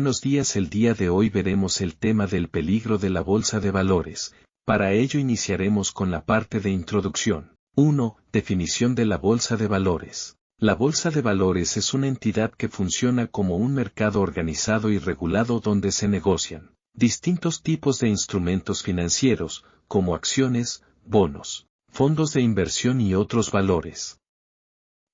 buenos días. El día de hoy veremos el tema del peligro de la bolsa de valores. Para ello iniciaremos con la parte de introducción. 1. Definición de la bolsa de valores. La bolsa de valores es una entidad que funciona como un mercado organizado y regulado donde se negocian distintos tipos de instrumentos financieros, como acciones, bonos, fondos de inversión y otros valores.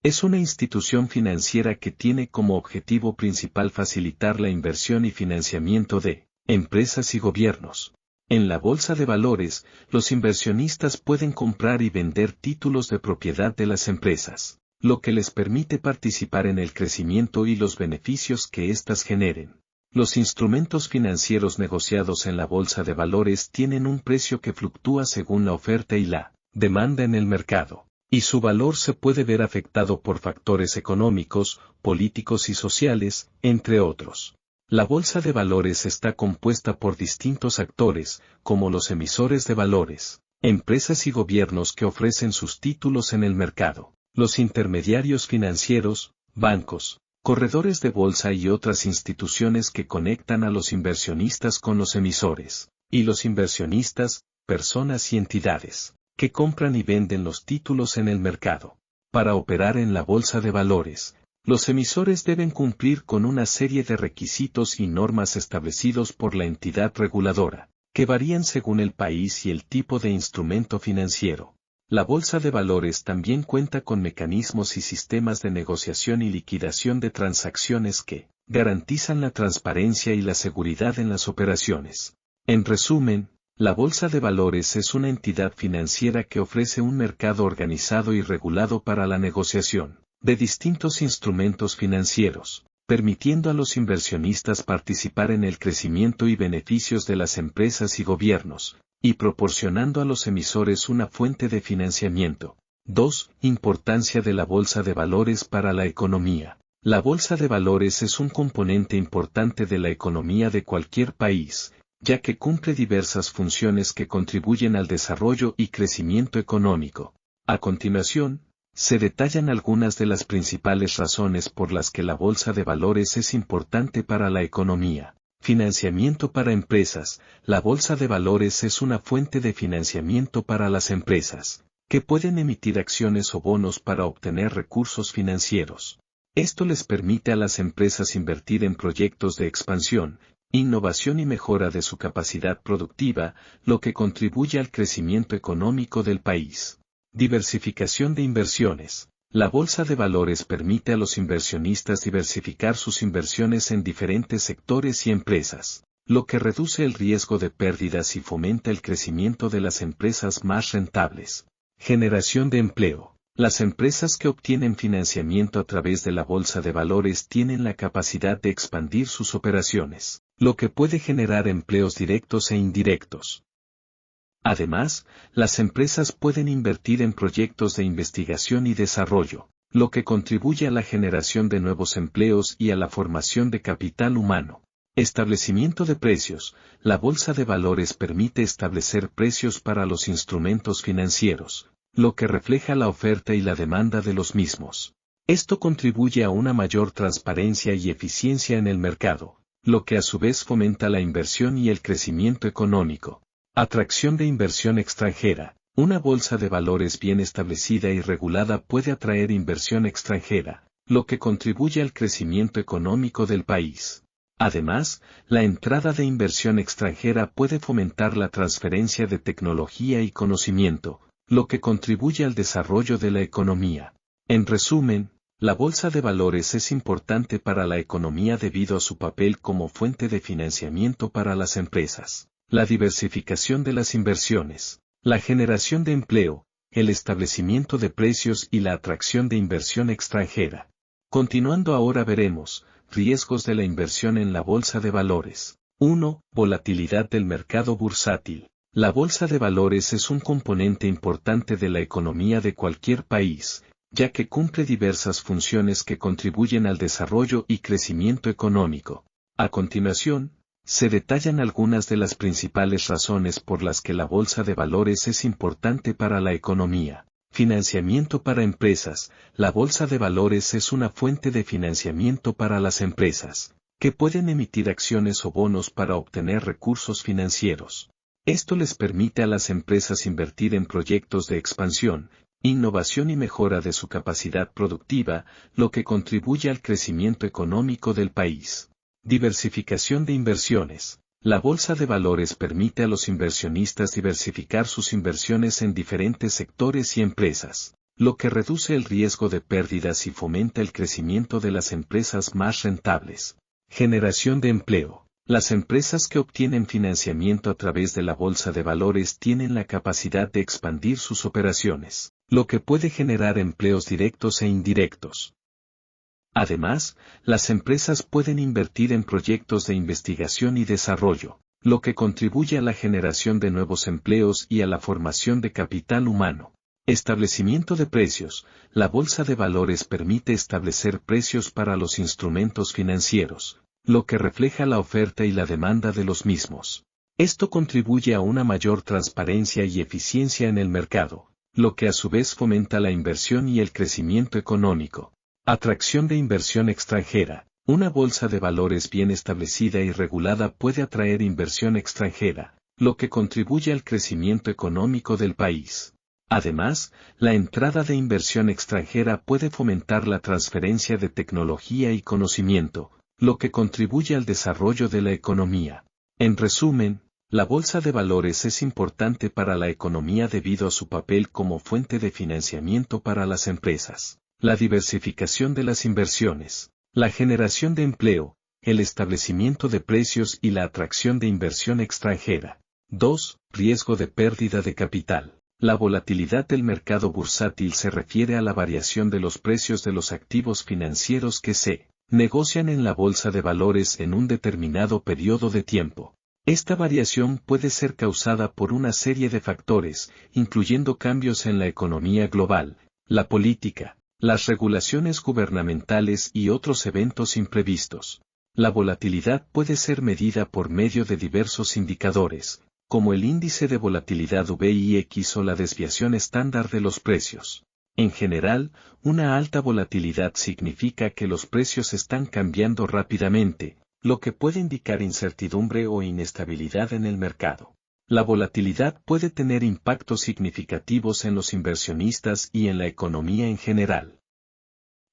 Es una institución financiera que tiene como objetivo principal facilitar la inversión y financiamiento de empresas y gobiernos. En la bolsa de valores, los inversionistas pueden comprar y vender títulos de propiedad de las empresas, lo que les permite participar en el crecimiento y los beneficios que éstas generen. Los instrumentos financieros negociados en la bolsa de valores tienen un precio que fluctúa según la oferta y la demanda en el mercado, y su valor se puede ver afectado por factores económicos, políticos y sociales, entre otros. La bolsa de valores está compuesta por distintos actores, como los emisores de valores, empresas y gobiernos que ofrecen sus títulos en el mercado, los intermediarios financieros, bancos, corredores de bolsa y otras instituciones que conectan a los inversionistas con los emisores, y los inversionistas, personas y entidades, que compran y venden los títulos en el mercado. Para operar en la bolsa de valores, los emisores deben cumplir con una serie de requisitos y normas establecidos por la entidad reguladora, que varían según el país y el tipo de instrumento financiero. La bolsa de valores también cuenta con mecanismos y sistemas de negociación y liquidación de transacciones que garantizan la transparencia y la seguridad en las operaciones. En resumen, la bolsa de valores es una entidad financiera que ofrece un mercado organizado y regulado para la negociación de distintos instrumentos financieros, permitiendo a los inversionistas participar en el crecimiento y beneficios de las empresas y gobiernos, y proporcionando a los emisores una fuente de financiamiento. 2. Importancia de la bolsa de valores para la economía. La bolsa de valores es un componente importante de la economía de cualquier país, ya que cumple diversas funciones que contribuyen al desarrollo y crecimiento económico. A continuación, se detallan algunas de las principales razones por las que la bolsa de valores es importante para la economía. Financiamiento para empresas. La bolsa de valores es una fuente de financiamiento para las empresas, que pueden emitir acciones o bonos para obtener recursos financieros. Esto les permite a las empresas invertir en proyectos de expansión, innovación y mejora de su capacidad productiva, lo que contribuye al crecimiento económico del país. Diversificación de inversiones. La bolsa de valores permite a los inversionistas diversificar sus inversiones en diferentes sectores y empresas, lo que reduce el riesgo de pérdidas y fomenta el crecimiento de las empresas más rentables. Generación de empleo. Las empresas que obtienen financiamiento a través de la bolsa de valores tienen la capacidad de expandir sus operaciones, lo que puede generar empleos directos e indirectos. Además, las empresas pueden invertir en proyectos de investigación y desarrollo, lo que contribuye a la generación de nuevos empleos y a la formación de capital humano. Establecimiento de precios. La bolsa de valores permite establecer precios para los instrumentos financieros, lo que refleja la oferta y la demanda de los mismos. Esto contribuye a una mayor transparencia y eficiencia en el mercado, lo que a su vez fomenta la inversión y el crecimiento económico. Atracción de inversión extranjera. Una bolsa de valores bien establecida y regulada puede atraer inversión extranjera, lo que contribuye al crecimiento económico del país. Además, la entrada de inversión extranjera puede fomentar la transferencia de tecnología y conocimiento, lo que contribuye al desarrollo de la economía. En resumen, la bolsa de valores es importante para la economía debido a su papel como fuente de financiamiento para las empresas, la diversificación de las inversiones, la generación de empleo, el establecimiento de precios y la atracción de inversión extranjera. Continuando ahora veremos, riesgos de la inversión en la bolsa de valores. 1. Volatilidad del mercado bursátil. La bolsa de valores es un componente importante de la economía de cualquier país, ya que cumple diversas funciones que contribuyen al desarrollo y crecimiento económico. A continuación, se detallan algunas de las principales razones por las que la bolsa de valores es importante para la economía. Financiamiento para empresas. La bolsa de valores es una fuente de financiamiento para las empresas, que pueden emitir acciones o bonos para obtener recursos financieros. Esto les permite a las empresas invertir en proyectos de expansión, innovación y mejora de su capacidad productiva, lo que contribuye al crecimiento económico del país. Diversificación de inversiones. La bolsa de valores permite a los inversionistas diversificar sus inversiones en diferentes sectores y empresas, lo que reduce el riesgo de pérdidas y fomenta el crecimiento de las empresas más rentables. Generación de empleo. Las empresas que obtienen financiamiento a través de la bolsa de valores tienen la capacidad de expandir sus operaciones, lo que puede generar empleos directos e indirectos. Además, las empresas pueden invertir en proyectos de investigación y desarrollo, lo que contribuye a la generación de nuevos empleos y a la formación de capital humano. Establecimiento de precios. La bolsa de valores permite establecer precios para los instrumentos financieros, lo que refleja la oferta y la demanda de los mismos. Esto contribuye a una mayor transparencia y eficiencia en el mercado, lo que a su vez fomenta la inversión y el crecimiento económico. Atracción de inversión extranjera. Una bolsa de valores bien establecida y regulada puede atraer inversión extranjera, lo que contribuye al crecimiento económico del país. Además, la entrada de inversión extranjera puede fomentar la transferencia de tecnología y conocimiento, lo que contribuye al desarrollo de la economía. En resumen, la bolsa de valores es importante para la economía debido a su papel como fuente de financiamiento para las empresas, la diversificación de las inversiones, la generación de empleo, el establecimiento de precios y la atracción de inversión extranjera. 2. Riesgo de pérdida de capital. La volatilidad del mercado bursátil se refiere a la variación de los precios de los activos financieros que se negocian en la bolsa de valores en un determinado periodo de tiempo. Esta variación puede ser causada por una serie de factores, incluyendo cambios en la economía global, la política, las regulaciones gubernamentales y otros eventos imprevistos. La volatilidad puede ser medida por medio de diversos indicadores, como el índice de volatilidad VIX o la desviación estándar de los precios. En general, una alta volatilidad significa que los precios están cambiando rápidamente, lo que puede indicar incertidumbre o inestabilidad en el mercado. La volatilidad puede tener impactos significativos en los inversionistas y en la economía en general.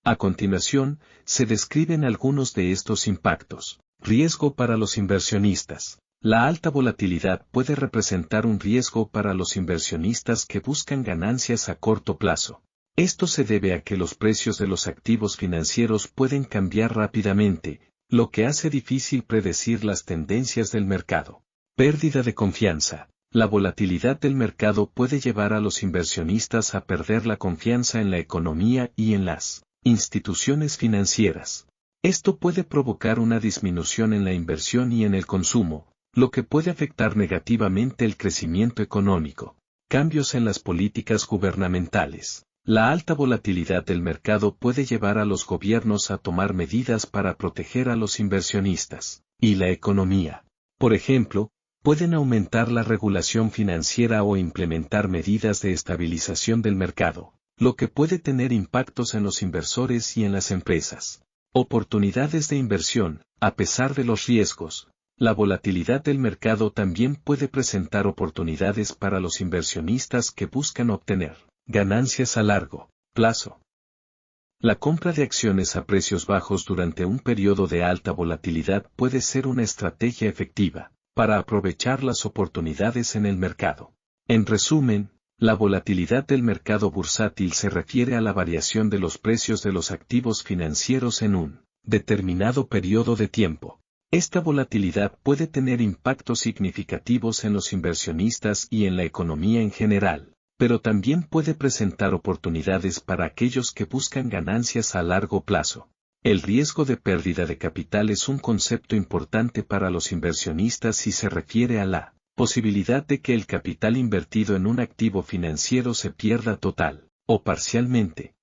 A continuación, se describen algunos de estos impactos. Riesgo para los inversionistas. La alta volatilidad puede representar un riesgo para los inversionistas que buscan ganancias a corto plazo. Esto se debe a que los precios de los activos financieros pueden cambiar rápidamente, lo que hace difícil predecir las tendencias del mercado. Pérdida de confianza. La volatilidad del mercado puede llevar a los inversionistas a perder la confianza en la economía y en las instituciones financieras. Esto puede provocar una disminución en la inversión y en el consumo, lo que puede afectar negativamente el crecimiento económico. Cambios en las políticas gubernamentales. La alta volatilidad del mercado puede llevar a los gobiernos a tomar medidas para proteger a los inversionistas y la economía. Por ejemplo, pueden aumentar la regulación financiera o implementar medidas de estabilización del mercado, lo que puede tener impactos en los inversores y en las empresas. Oportunidades de inversión. A pesar de los riesgos, la volatilidad del mercado también puede presentar oportunidades para los inversionistas que buscan obtener ganancias a largo plazo. La compra de acciones a precios bajos durante un periodo de alta volatilidad puede ser una estrategia efectiva para aprovechar las oportunidades en el mercado. En resumen, la volatilidad del mercado bursátil se refiere a la variación de los precios de los activos financieros en un determinado periodo de tiempo. Esta volatilidad puede tener impactos significativos en los inversionistas y en la economía en general, pero también puede presentar oportunidades para aquellos que buscan ganancias a largo plazo. El riesgo de pérdida de capital es un concepto importante para los inversionistas y se refiere a la posibilidad de que el capital invertido en un activo financiero se pierda total o parcialmente.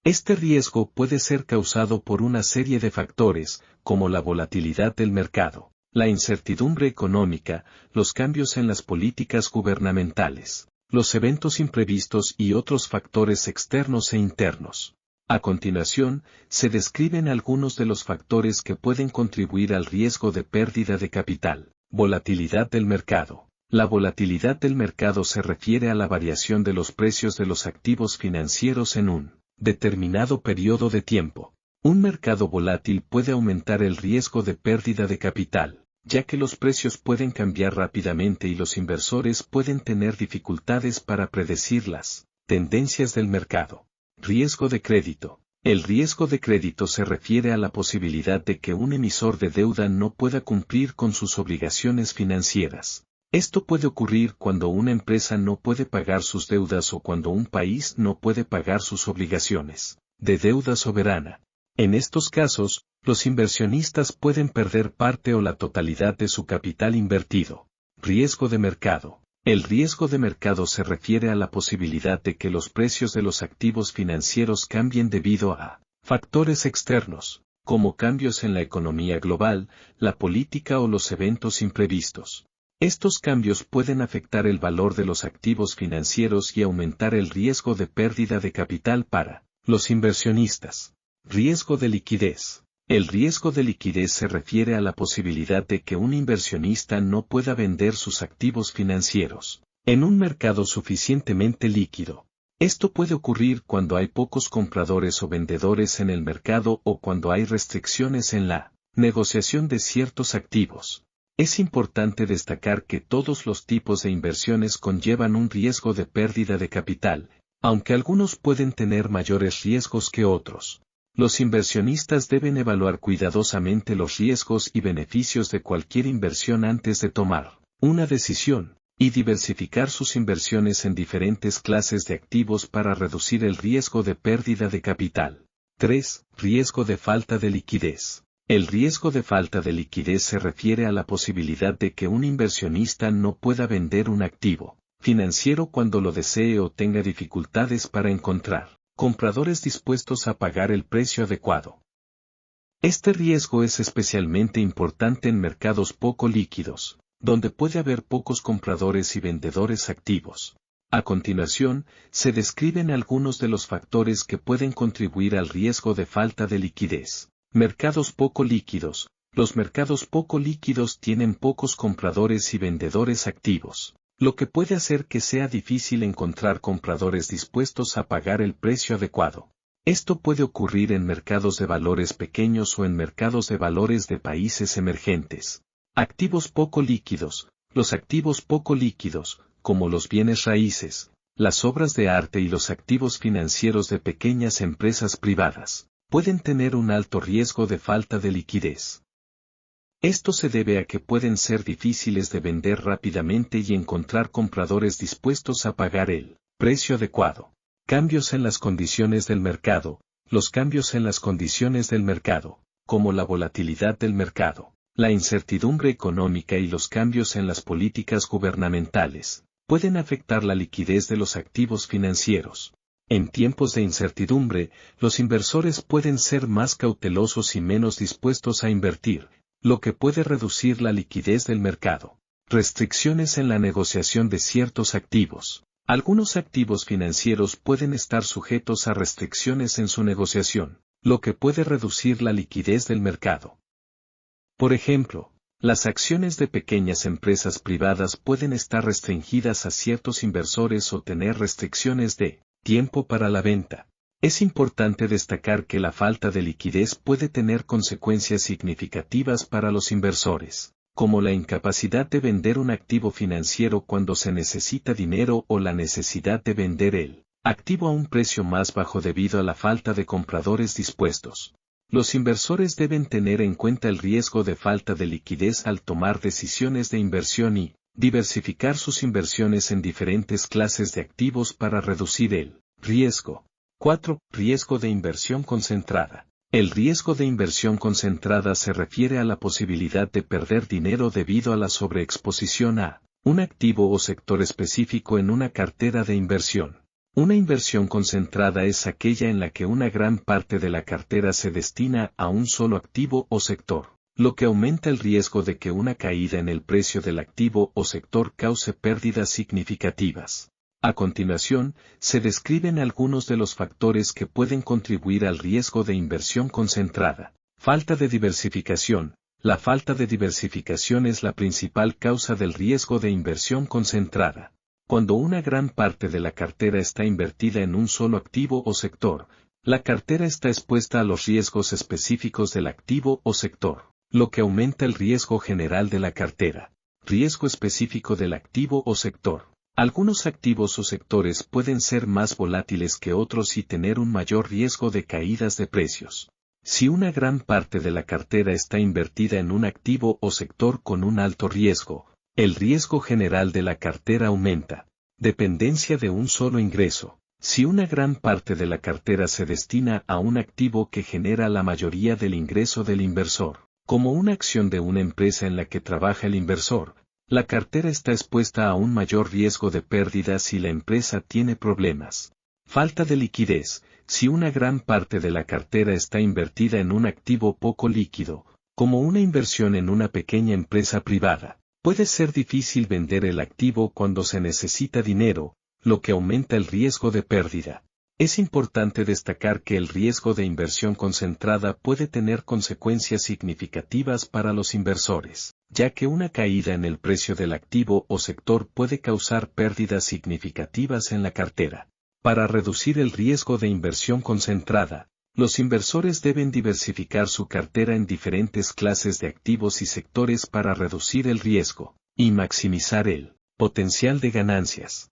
Este riesgo puede ser causado por una serie de factores, como la volatilidad del mercado, la incertidumbre económica, los cambios en las políticas gubernamentales, los eventos imprevistos y otros factores externos e internos. A continuación, se describen algunos de los factores que pueden contribuir al riesgo de pérdida de capital. Volatilidad del mercado. La volatilidad del mercado se refiere a la variación de los precios de los activos financieros en un determinado periodo de tiempo. Un mercado volátil puede aumentar el riesgo de pérdida de capital, ya que los precios pueden cambiar rápidamente y los inversores pueden tener dificultades para predecir las tendencias del mercado. Riesgo de crédito. El riesgo de crédito se refiere a la posibilidad de que un emisor de deuda no pueda cumplir con sus obligaciones financieras. Esto puede ocurrir cuando una empresa no puede pagar sus deudas o cuando un país no puede pagar sus obligaciones de deuda soberana. En estos casos, los inversionistas pueden perder parte o la totalidad de su capital invertido. Riesgo de mercado. El riesgo de mercado se refiere a la posibilidad de que los precios de los activos financieros cambien debido a factores externos, como cambios en la economía global, la política o los eventos imprevistos. Estos cambios pueden afectar el valor de los activos financieros y aumentar el riesgo de pérdida de capital para los inversionistas. Riesgo de liquidez. El riesgo de liquidez se refiere a la posibilidad de que un inversionista no pueda vender sus activos financieros en un mercado suficientemente líquido. Esto puede ocurrir cuando hay pocos compradores o vendedores en el mercado o cuando hay restricciones en la negociación de ciertos activos. Es importante destacar que todos los tipos de inversiones conllevan un riesgo de pérdida de capital, aunque algunos pueden tener mayores riesgos que otros. Los inversionistas deben evaluar cuidadosamente los riesgos y beneficios de cualquier inversión antes de tomar una decisión, y diversificar sus inversiones en diferentes clases de activos para reducir el riesgo de pérdida de capital. 3. Riesgo de falta de liquidez. El riesgo de falta de liquidez se refiere a la posibilidad de que un inversionista no pueda vender un activo financiero cuando lo desee o tenga dificultades para encontrar compradores dispuestos a pagar el precio adecuado. Este riesgo es especialmente importante en mercados poco líquidos, donde puede haber pocos compradores y vendedores activos. A continuación, se describen algunos de los factores que pueden contribuir al riesgo de falta de liquidez. Mercados poco líquidos. Los mercados poco líquidos tienen pocos compradores y vendedores activos, lo que puede hacer que sea difícil encontrar compradores dispuestos a pagar el precio adecuado. Esto puede ocurrir en mercados de valores pequeños o en mercados de valores de países emergentes. Activos poco líquidos. Los activos poco líquidos, como los bienes raíces, las obras de arte y los activos financieros de pequeñas empresas privadas, pueden tener un alto riesgo de falta de liquidez. Esto se debe a que pueden ser difíciles de vender rápidamente y encontrar compradores dispuestos a pagar el precio adecuado. Cambios en las condiciones del mercado. Los cambios en las condiciones del mercado, como la volatilidad del mercado, la incertidumbre económica y los cambios en las políticas gubernamentales, pueden afectar la liquidez de los activos financieros. En tiempos de incertidumbre, los inversores pueden ser más cautelosos y menos dispuestos a invertir, lo que puede reducir la liquidez del mercado. Restricciones en la negociación de ciertos activos. Algunos activos financieros pueden estar sujetos a restricciones en su negociación, lo que puede reducir la liquidez del mercado. Por ejemplo, las acciones de pequeñas empresas privadas pueden estar restringidas a ciertos inversores o tener restricciones de tiempo para la venta. Es importante destacar que la falta de liquidez puede tener consecuencias significativas para los inversores, como la incapacidad de vender un activo financiero cuando se necesita dinero o la necesidad de vender el activo a un precio más bajo debido a la falta de compradores dispuestos. Los inversores deben tener en cuenta el riesgo de falta de liquidez al tomar decisiones de inversión y diversificar sus inversiones en diferentes clases de activos para reducir el riesgo. 4. Riesgo de inversión concentrada. El riesgo de inversión concentrada se refiere a la posibilidad de perder dinero debido a la sobreexposición a un activo o sector específico en una cartera de inversión. Una inversión concentrada es aquella en la que una gran parte de la cartera se destina a un solo activo o sector, lo que aumenta el riesgo de que una caída en el precio del activo o sector cause pérdidas significativas. A continuación, se describen algunos de los factores que pueden contribuir al riesgo de inversión concentrada. Falta de diversificación. La falta de diversificación es la principal causa del riesgo de inversión concentrada. Cuando una gran parte de la cartera está invertida en un solo activo o sector, la cartera está expuesta a los riesgos específicos del activo o sector, lo que aumenta el riesgo general de la cartera. Riesgo específico del activo o sector. Algunos activos o sectores pueden ser más volátiles que otros y tener un mayor riesgo de caídas de precios. Si una gran parte de la cartera está invertida en un activo o sector con un alto riesgo, el riesgo general de la cartera aumenta. Dependencia de un solo ingreso. Si una gran parte de la cartera se destina a un activo que genera la mayoría del ingreso del inversor, como una acción de una empresa en la que trabaja el inversor, la cartera está expuesta a un mayor riesgo de pérdida si la empresa tiene problemas. Falta de liquidez. Si una gran parte de la cartera está invertida en un activo poco líquido, como una inversión en una pequeña empresa privada, puede ser difícil vender el activo cuando se necesita dinero, lo que aumenta el riesgo de pérdida. Es importante destacar que el riesgo de inversión concentrada puede tener consecuencias significativas para los inversores, ya que una caída en el precio del activo o sector puede causar pérdidas significativas en la cartera. Para reducir el riesgo de inversión concentrada, los inversores deben diversificar su cartera en diferentes clases de activos y sectores para reducir el riesgo y maximizar el potencial de ganancias.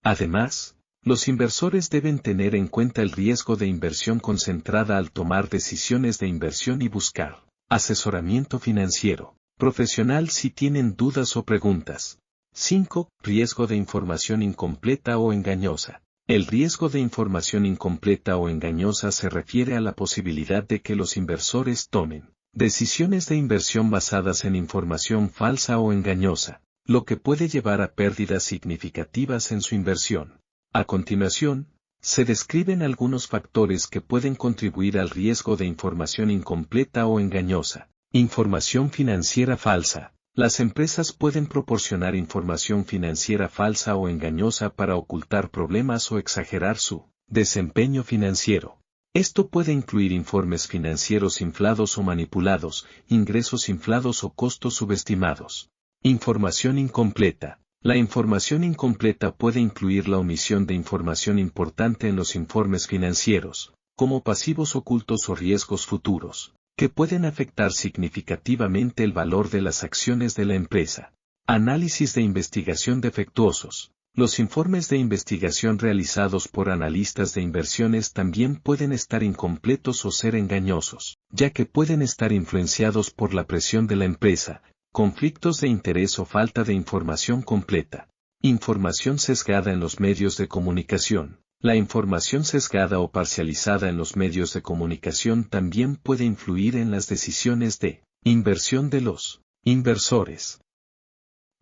Además, los inversores deben tener en cuenta el riesgo de inversión concentrada al tomar decisiones de inversión y buscar asesoramiento financiero profesional si tienen dudas o preguntas. 5. Riesgo de información incompleta o engañosa. El riesgo de información incompleta o engañosa se refiere a la posibilidad de que los inversores tomen decisiones de inversión basadas en información falsa o engañosa, lo que puede llevar a pérdidas significativas en su inversión. A continuación, se describen algunos factores que pueden contribuir al riesgo de información incompleta o engañosa. Información financiera falsa. Las empresas pueden proporcionar información financiera falsa o engañosa para ocultar problemas o exagerar su desempeño financiero. Esto puede incluir informes financieros inflados o manipulados, ingresos inflados o costos subestimados. Información incompleta. La información incompleta puede incluir la omisión de información importante en los informes financieros, como pasivos ocultos o riesgos futuros, que pueden afectar significativamente el valor de las acciones de la empresa. Análisis de investigación defectuosos. Los informes de investigación realizados por analistas de inversiones también pueden estar incompletos o ser engañosos, ya que pueden estar influenciados por la presión de la empresa, conflictos de interés o falta de información completa. Información sesgada en los medios de comunicación. La información sesgada o parcializada en los medios de comunicación también puede influir en las decisiones de inversión de los inversores.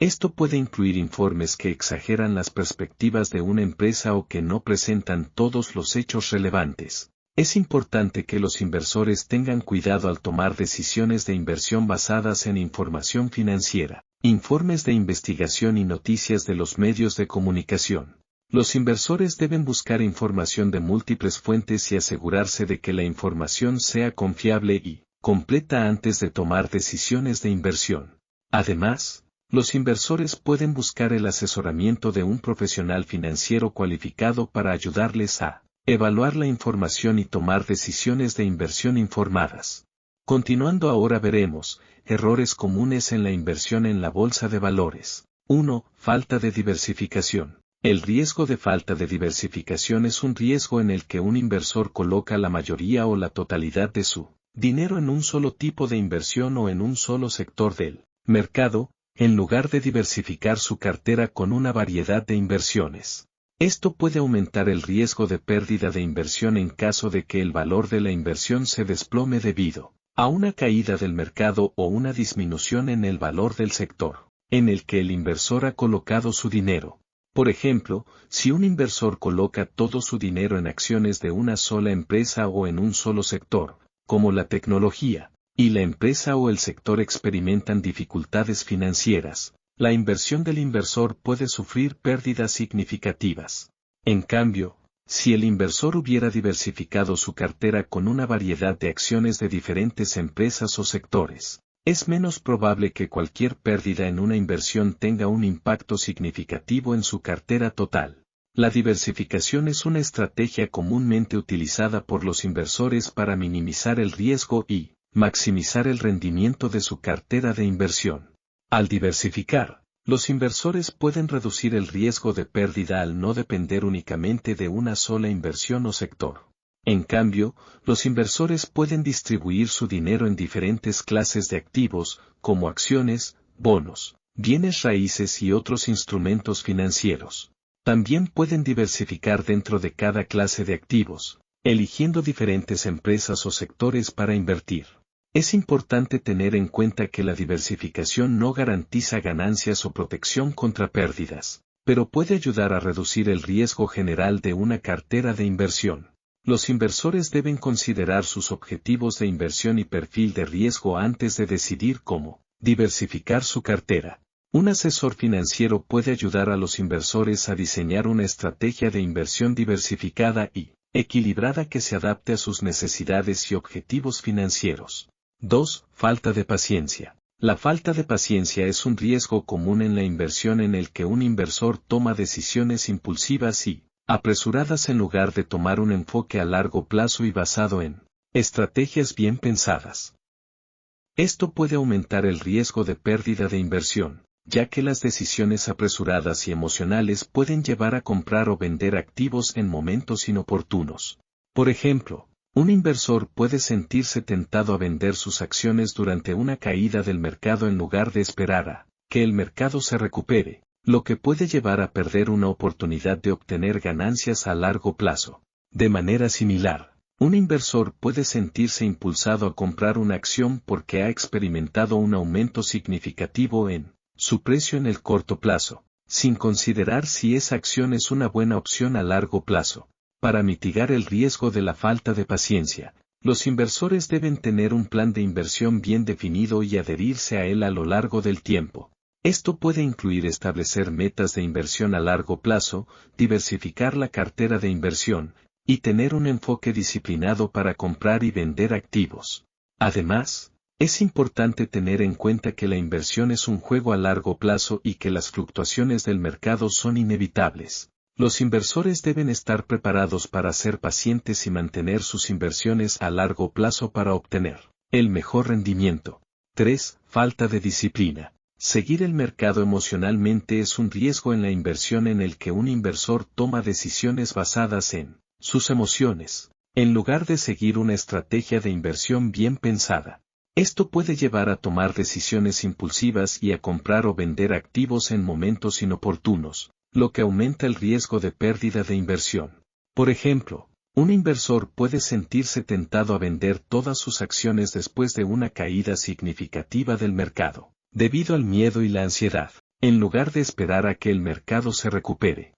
Esto puede incluir informes que exageran las perspectivas de una empresa o que no presentan todos los hechos relevantes. Es importante que los inversores tengan cuidado al tomar decisiones de inversión basadas en información financiera, informes de investigación y noticias de los medios de comunicación. Los inversores deben buscar información de múltiples fuentes y asegurarse de que la información sea confiable y completa antes de tomar decisiones de inversión. Además, los inversores pueden buscar el asesoramiento de un profesional financiero cualificado para ayudarles a evaluar la información y tomar decisiones de inversión informadas. Continuando ahora veremos, errores comunes en la inversión en la bolsa de valores. 1. Falta de diversificación. El riesgo de falta de diversificación es un riesgo en el que un inversor coloca la mayoría o la totalidad de su dinero en un solo tipo de inversión o en un solo sector del mercado, en lugar de diversificar su cartera con una variedad de inversiones. Esto puede aumentar el riesgo de pérdida de inversión en caso de que el valor de la inversión se desplome debido a una caída del mercado o una disminución en el valor del sector en el que el inversor ha colocado su dinero. Por ejemplo, si un inversor coloca todo su dinero en acciones de una sola empresa o en un solo sector, como la tecnología, y la empresa o el sector experimentan dificultades financieras, la inversión del inversor puede sufrir pérdidas significativas. En cambio, si el inversor hubiera diversificado su cartera con una variedad de acciones de diferentes empresas o sectores, es menos probable que cualquier pérdida en una inversión tenga un impacto significativo en su cartera total. La diversificación es una estrategia comúnmente utilizada por los inversores para minimizar el riesgo y maximizar el rendimiento de su cartera de inversión. Al diversificar, los inversores pueden reducir el riesgo de pérdida al no depender únicamente de una sola inversión o sector. En cambio, los inversores pueden distribuir su dinero en diferentes clases de activos, como acciones, bonos, bienes raíces y otros instrumentos financieros. También pueden diversificar dentro de cada clase de activos, eligiendo diferentes empresas o sectores para invertir. Es importante tener en cuenta que la diversificación no garantiza ganancias o protección contra pérdidas, pero puede ayudar a reducir el riesgo general de una cartera de inversión. Los inversores deben considerar sus objetivos de inversión y perfil de riesgo antes de decidir cómo diversificar su cartera. Un asesor financiero puede ayudar a los inversores a diseñar una estrategia de inversión diversificada y equilibrada que se adapte a sus necesidades y objetivos financieros. 2. Falta de paciencia. La falta de paciencia es un riesgo común en la inversión en el que un inversor toma decisiones impulsivas y apresuradas en lugar de tomar un enfoque a largo plazo y basado en estrategias bien pensadas. Esto puede aumentar el riesgo de pérdida de inversión, ya que las decisiones apresuradas y emocionales pueden llevar a comprar o vender activos en momentos inoportunos. Por ejemplo, un inversor puede sentirse tentado a vender sus acciones durante una caída del mercado en lugar de esperar a que el mercado se recupere, lo que puede llevar a perder una oportunidad de obtener ganancias a largo plazo. De manera similar, un inversor puede sentirse impulsado a comprar una acción porque ha experimentado un aumento significativo en su precio en el corto plazo, sin considerar si esa acción es una buena opción a largo plazo. Para mitigar el riesgo de la falta de paciencia, los inversores deben tener un plan de inversión bien definido y adherirse a él a lo largo del tiempo. Esto puede incluir establecer metas de inversión a largo plazo, diversificar la cartera de inversión, y tener un enfoque disciplinado para comprar y vender activos. Además, es importante tener en cuenta que la inversión es un juego a largo plazo y que las fluctuaciones del mercado son inevitables. Los inversores deben estar preparados para ser pacientes y mantener sus inversiones a largo plazo para obtener el mejor rendimiento. 3. Falta de disciplina. Seguir el mercado emocionalmente es un riesgo en la inversión en el que un inversor toma decisiones basadas en sus emociones, en lugar de seguir una estrategia de inversión bien pensada. Esto puede llevar a tomar decisiones impulsivas y a comprar o vender activos en momentos inoportunos, lo que aumenta el riesgo de pérdida de inversión. Por ejemplo, un inversor puede sentirse tentado a vender todas sus acciones después de una caída significativa del mercado, debido al miedo y la ansiedad, en lugar de esperar a que el mercado se recupere.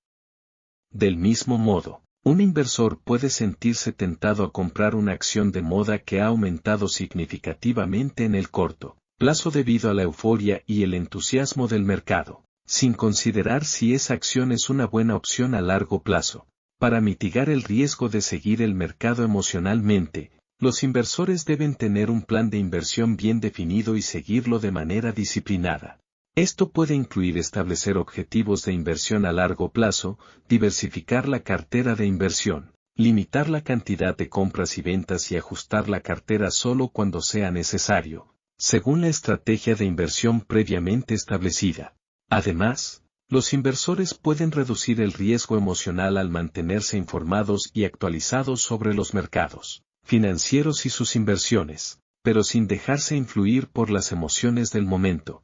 Del mismo modo, un inversor puede sentirse tentado a comprar una acción de moda que ha aumentado significativamente en el corto plazo debido a la euforia y el entusiasmo del mercado, sin considerar si esa acción es una buena opción a largo plazo. Para mitigar el riesgo de seguir el mercado emocionalmente, los inversores deben tener un plan de inversión bien definido y seguirlo de manera disciplinada. Esto puede incluir establecer objetivos de inversión a largo plazo, diversificar la cartera de inversión, limitar la cantidad de compras y ventas y ajustar la cartera solo cuando sea necesario, según la estrategia de inversión previamente establecida. Además, los inversores pueden reducir el riesgo emocional al mantenerse informados y actualizados sobre los mercados financieros y sus inversiones, pero sin dejarse influir por las emociones del momento.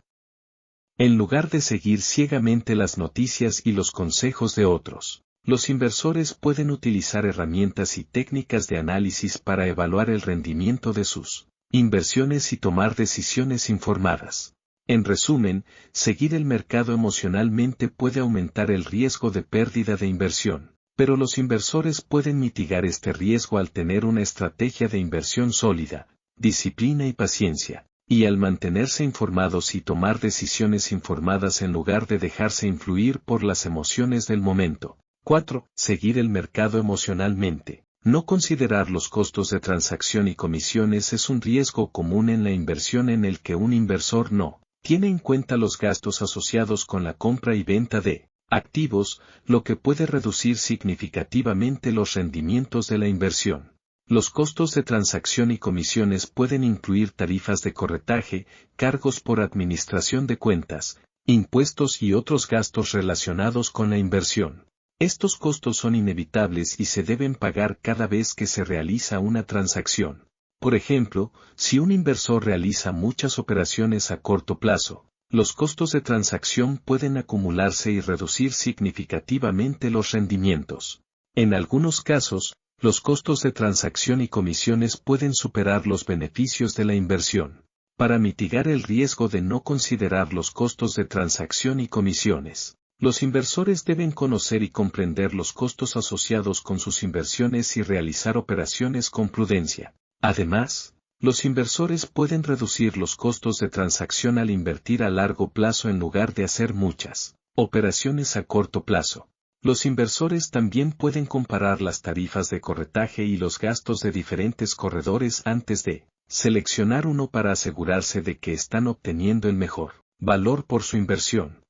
En lugar de seguir ciegamente las noticias y los consejos de otros, los inversores pueden utilizar herramientas y técnicas de análisis para evaluar el rendimiento de sus inversiones y tomar decisiones informadas. En resumen, seguir el mercado emocionalmente puede aumentar el riesgo de pérdida de inversión, pero los inversores pueden mitigar este riesgo al tener una estrategia de inversión sólida, disciplina y paciencia. y al mantenerse informados y tomar decisiones informadas en lugar de dejarse influir por las emociones del momento. 4. Seguir el mercado emocionalmente. No considerar los costos de transacción y comisiones es un riesgo común en la inversión en el que un inversor no tiene en cuenta los gastos asociados con la compra y venta de activos, lo que puede reducir significativamente los rendimientos de la inversión. Los costos de transacción y comisiones pueden incluir tarifas de corretaje, cargos por administración de cuentas, impuestos y otros gastos relacionados con la inversión. Estos costos son inevitables y se deben pagar cada vez que se realiza una transacción. Por ejemplo, si un inversor realiza muchas operaciones a corto plazo, los costos de transacción pueden acumularse y reducir significativamente los rendimientos. En algunos casos, los costos de transacción y comisiones pueden superar los beneficios de la inversión. Para mitigar el riesgo de no considerar los costos de transacción y comisiones, los inversores deben conocer y comprender los costos asociados con sus inversiones y realizar operaciones con prudencia. Además, los inversores pueden reducir los costos de transacción al invertir a largo plazo en lugar de hacer muchas operaciones a corto plazo. Los inversores también pueden comparar las tarifas de corretaje y los gastos de diferentes corredores antes de seleccionar uno para asegurarse de que están obteniendo el mejor valor por su inversión.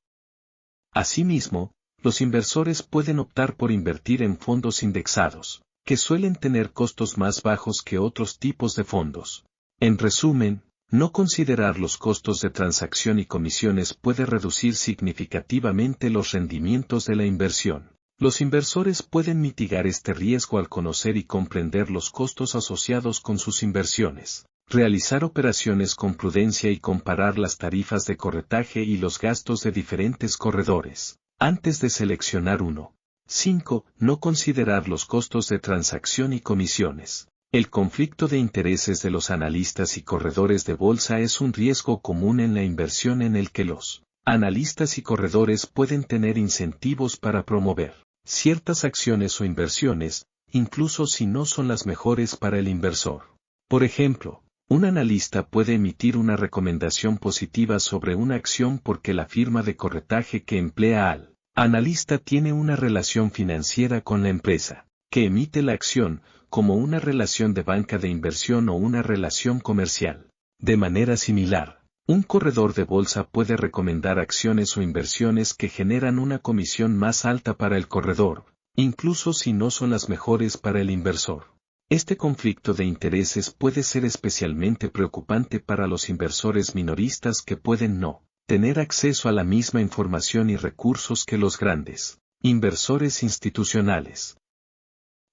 Asimismo, los inversores pueden optar por invertir en fondos indexados, que suelen tener costos más bajos que otros tipos de fondos. En resumen, no considerar los costos de transacción y comisiones puede reducir significativamente los rendimientos de la inversión. Los inversores pueden mitigar este riesgo al conocer y comprender los costos asociados con sus inversiones, realizar operaciones con prudencia y comparar las tarifas de corretaje y los gastos de diferentes corredores, antes de seleccionar uno. 5. No considerar los costos de transacción y comisiones. El conflicto de intereses de los analistas y corredores de bolsa es un riesgo común en la inversión en el que los analistas y corredores pueden tener incentivos para promover ciertas acciones o inversiones, incluso si no son las mejores para el inversor. Por ejemplo, un analista puede emitir una recomendación positiva sobre una acción porque la firma de corretaje que emplea al analista tiene una relación financiera con la empresa que emite la acción, como una relación de banca de inversión o una relación comercial. De manera similar, un corredor de bolsa puede recomendar acciones o inversiones que generan una comisión más alta para el corredor, incluso si no son las mejores para el inversor. Este conflicto de intereses puede ser especialmente preocupante para los inversores minoristas que pueden no tener acceso a la misma información y recursos que los grandes inversores institucionales.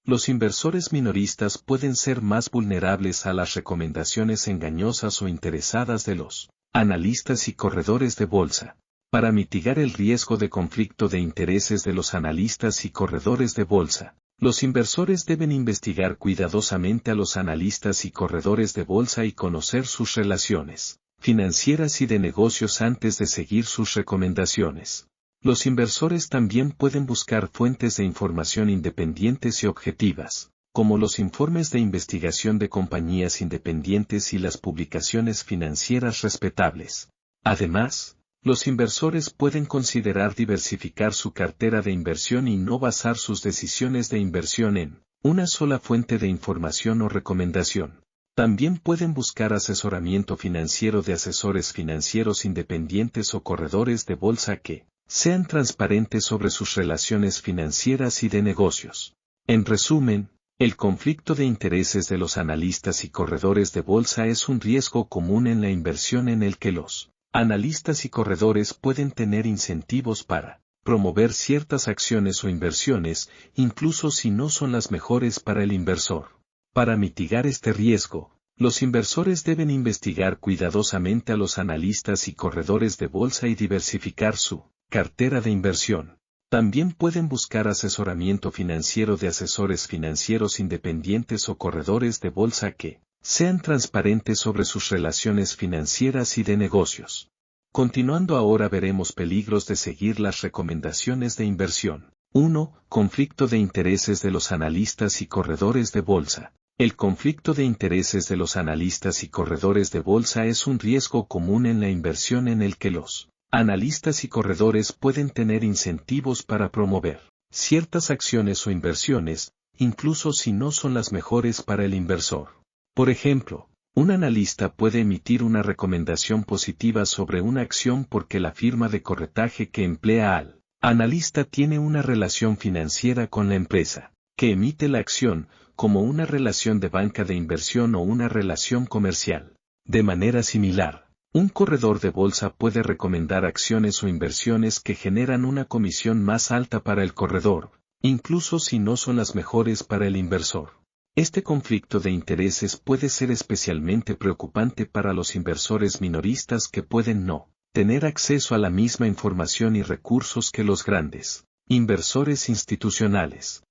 Los inversores minoristas pueden ser más vulnerables a las recomendaciones engañosas o interesadas de los analistas y corredores de bolsa. Para mitigar el riesgo de conflicto de intereses de los analistas y corredores de bolsa, los inversores deben investigar cuidadosamente a los analistas y corredores de bolsa y conocer sus relaciones financieras y de negocios antes de seguir sus recomendaciones. Los inversores también pueden buscar fuentes de información independientes y objetivas, como los informes de investigación de compañías independientes y las publicaciones financieras respetables. Además, los inversores pueden considerar diversificar su cartera de inversión y no basar sus decisiones de inversión en una sola fuente de información o recomendación. También pueden buscar asesoramiento financiero de asesores financieros independientes o corredores de bolsa que sean transparentes sobre sus relaciones financieras y de negocios. En resumen, el conflicto de intereses de los analistas y corredores de bolsa es un riesgo común en la inversión en el que los analistas y corredores pueden tener incentivos para promover ciertas acciones o inversiones, incluso si no son las mejores para el inversor. Para mitigar este riesgo, los inversores deben investigar cuidadosamente a los analistas y corredores de bolsa y diversificar su cartera de inversión. También pueden buscar asesoramiento financiero de asesores financieros independientes o corredores de bolsa que sean transparentes sobre sus relaciones financieras y de negocios. Continuando ahora veremos peligros de seguir las recomendaciones de inversión. 1. Conflicto de intereses de los analistas y corredores de bolsa. El conflicto de intereses de los analistas y corredores de bolsa es un riesgo común en la inversión en el que los analistas y corredores pueden tener incentivos para promover ciertas acciones o inversiones, incluso si no son las mejores para el inversor. Por ejemplo, un analista puede emitir una recomendación positiva sobre una acción porque la firma de corretaje que emplea al analista tiene una relación financiera con la empresa que emite la acción, como una relación de banca de inversión o una relación comercial. De manera similar, un corredor de bolsa puede recomendar acciones o inversiones que generan una comisión más alta para el corredor, incluso si no son las mejores para el inversor. Este conflicto de intereses puede ser especialmente preocupante para los inversores minoristas que pueden no tener acceso a la misma información y recursos que los grandes inversores institucionales.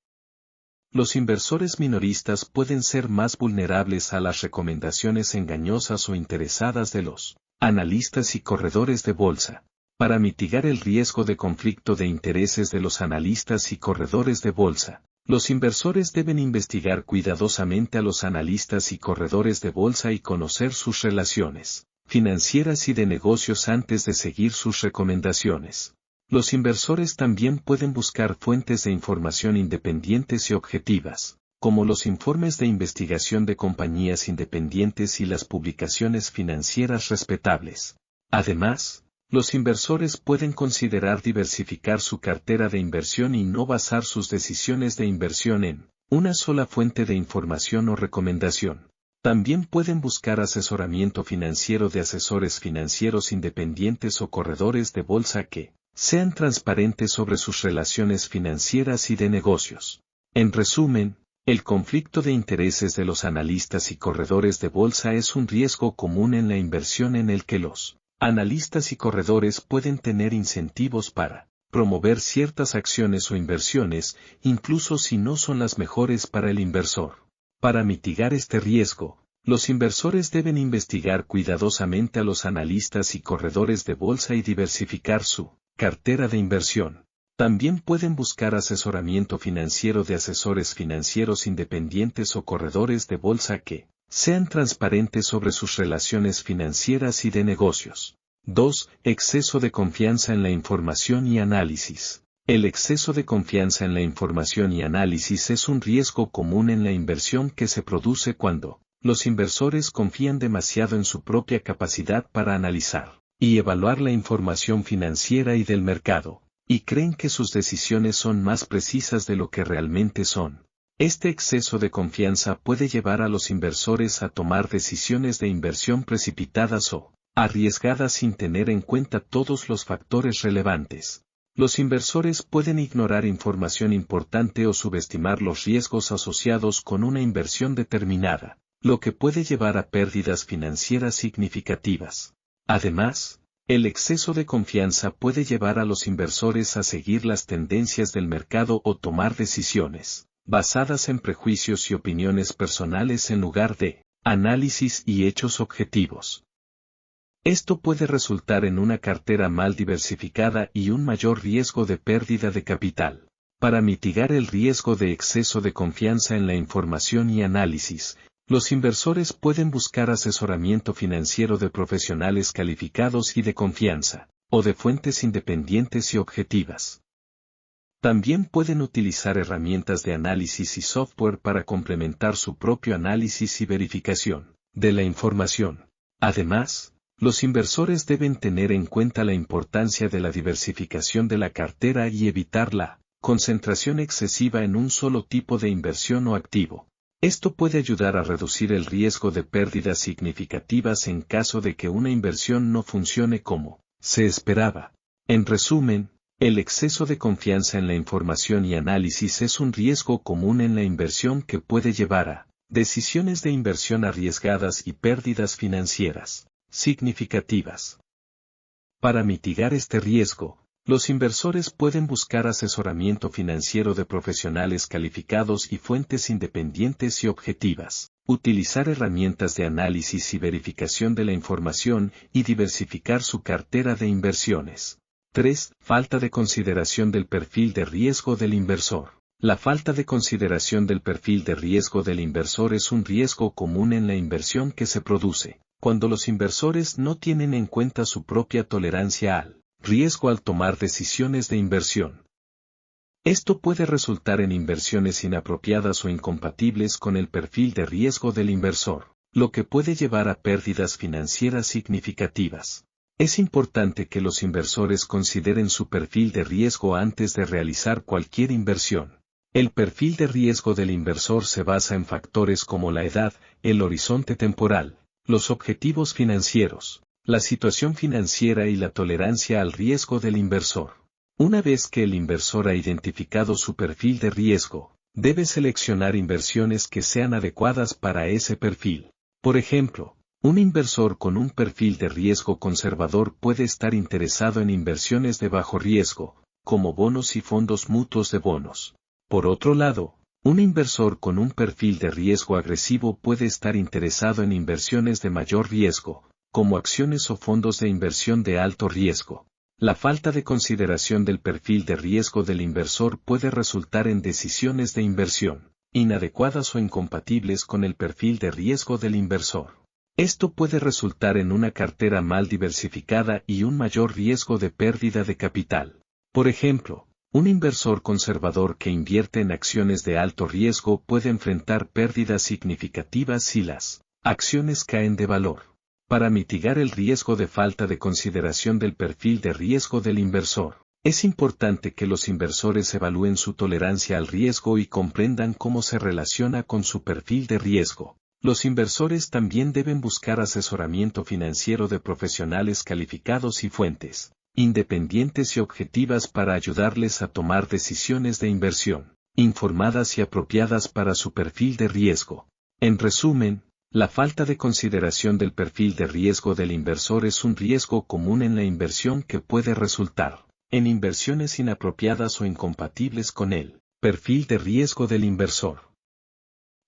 Los inversores minoristas pueden ser más vulnerables a las recomendaciones engañosas o interesadas de los analistas y corredores de bolsa. Para mitigar el riesgo de conflicto de intereses de los analistas y corredores de bolsa, los inversores deben investigar cuidadosamente a los analistas y corredores de bolsa y conocer sus relaciones financieras y de negocios antes de seguir sus recomendaciones. Los inversores también pueden buscar fuentes de información independientes y objetivas, como los informes de investigación de compañías independientes y las publicaciones financieras respetables. Además, los inversores pueden considerar diversificar su cartera de inversión y no basar sus decisiones de inversión en una sola fuente de información o recomendación. También pueden buscar asesoramiento financiero de asesores financieros independientes o corredores de bolsa que sean transparentes sobre sus relaciones financieras y de negocios. En resumen, el conflicto de intereses de los analistas y corredores de bolsa es un riesgo común en la inversión en el que los analistas y corredores pueden tener incentivos para promover ciertas acciones o inversiones, incluso si no son las mejores para el inversor. Para mitigar este riesgo, los inversores deben investigar cuidadosamente a los analistas y corredores de bolsa y diversificar su cartera de inversión. También pueden buscar asesoramiento financiero de asesores financieros independientes o corredores de bolsa que sean transparentes sobre sus relaciones financieras y de negocios. 2. Exceso de confianza en la información y análisis. El exceso de confianza en la información y análisis es un riesgo común en la inversión que se produce cuando los inversores confían demasiado en su propia capacidad para analizar y evaluar la información financiera y del mercado, y creen que sus decisiones son más precisas de lo que realmente son. Este exceso de confianza puede llevar a los inversores a tomar decisiones de inversión precipitadas o arriesgadas sin tener en cuenta todos los factores relevantes. Los inversores pueden ignorar información importante o subestimar los riesgos asociados con una inversión determinada, lo que puede llevar a pérdidas financieras significativas. Además, el exceso de confianza puede llevar a los inversores a seguir las tendencias del mercado o tomar decisiones basadas en prejuicios y opiniones personales en lugar de análisis y hechos objetivos. Esto puede resultar en una cartera mal diversificada y un mayor riesgo de pérdida de capital. Para mitigar el riesgo de exceso de confianza en la información y análisis, los inversores pueden buscar asesoramiento financiero de profesionales calificados y de confianza, o de fuentes independientes y objetivas. También pueden utilizar herramientas de análisis y software para complementar su propio análisis y verificación de la información. Además, los inversores deben tener en cuenta la importancia de la diversificación de la cartera y evitar la concentración excesiva en un solo tipo de inversión o activo. Esto puede ayudar a reducir el riesgo de pérdidas significativas en caso de que una inversión no funcione como se esperaba. En resumen, el exceso de confianza en la información y análisis es un riesgo común en la inversión que puede llevar a decisiones de inversión arriesgadas y pérdidas financieras significativas. Para mitigar este riesgo, los inversores pueden buscar asesoramiento financiero de profesionales calificados y fuentes independientes y objetivas, utilizar herramientas de análisis y verificación de la información y diversificar su cartera de inversiones. 3. Falta de consideración del perfil de riesgo del inversor. La falta de consideración del perfil de riesgo del inversor es un riesgo común en la inversión que se produce cuando los inversores no tienen en cuenta su propia tolerancia al riesgo al tomar decisiones de inversión. Esto puede resultar en inversiones inapropiadas o incompatibles con el perfil de riesgo del inversor, lo que puede llevar a pérdidas financieras significativas. Es importante que los inversores consideren su perfil de riesgo antes de realizar cualquier inversión. El perfil de riesgo del inversor se basa en factores como la edad, el horizonte temporal, los objetivos financieros, la situación financiera y la tolerancia al riesgo del inversor. Una vez que el inversor ha identificado su perfil de riesgo, debe seleccionar inversiones que sean adecuadas para ese perfil. Por ejemplo, un inversor con un perfil de riesgo conservador puede estar interesado en inversiones de bajo riesgo, como bonos y fondos mutuos de bonos. Por otro lado, un inversor con un perfil de riesgo agresivo puede estar interesado en inversiones de mayor riesgo, como acciones o fondos de inversión de alto riesgo. La falta de consideración del perfil de riesgo del inversor puede resultar en decisiones de inversión inadecuadas o incompatibles con el perfil de riesgo del inversor. Esto puede resultar en una cartera mal diversificada y un mayor riesgo de pérdida de capital. Por ejemplo, un inversor conservador que invierte en acciones de alto riesgo puede enfrentar pérdidas significativas si las acciones caen de valor. Para mitigar el riesgo de falta de consideración del perfil de riesgo del inversor, es importante que los inversores evalúen su tolerancia al riesgo y comprendan cómo se relaciona con su perfil de riesgo. Los inversores también deben buscar asesoramiento financiero de profesionales calificados y fuentes independientes y objetivas para ayudarles a tomar decisiones de inversión informadas y apropiadas para su perfil de riesgo. En resumen, la falta de consideración del perfil de riesgo del inversor es un riesgo común en la inversión que puede resultar en inversiones inapropiadas o incompatibles con el perfil de riesgo del inversor.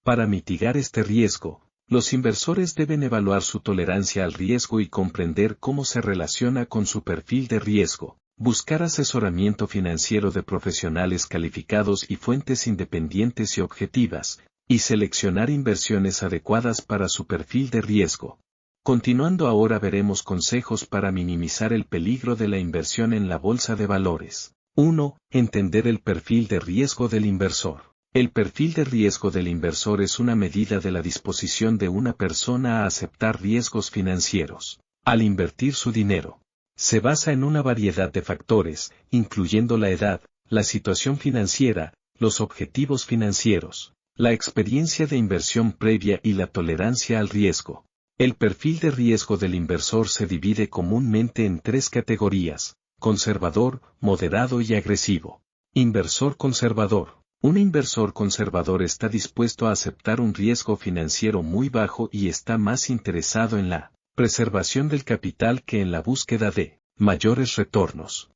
Para mitigar este riesgo, los inversores deben evaluar su tolerancia al riesgo y comprender cómo se relaciona con su perfil de riesgo, buscar asesoramiento financiero de profesionales calificados y fuentes independientes y objetivas, y seleccionar inversiones adecuadas para su perfil de riesgo. Continuando ahora veremos consejos para minimizar el peligro de la inversión en la bolsa de valores. 1. Entender el perfil de riesgo del inversor. El perfil de riesgo del inversor es una medida de la disposición de una persona a aceptar riesgos financieros al invertir su dinero. Se basa en una variedad de factores, incluyendo la edad, la situación financiera, los objetivos financieros, la experiencia de inversión previa y la tolerancia al riesgo. El perfil de riesgo del inversor se divide comúnmente en tres categorías: conservador, moderado y agresivo. Inversor conservador. Un inversor conservador está dispuesto a aceptar un riesgo financiero muy bajo y está más interesado en la preservación del capital que en la búsqueda de mayores retornos.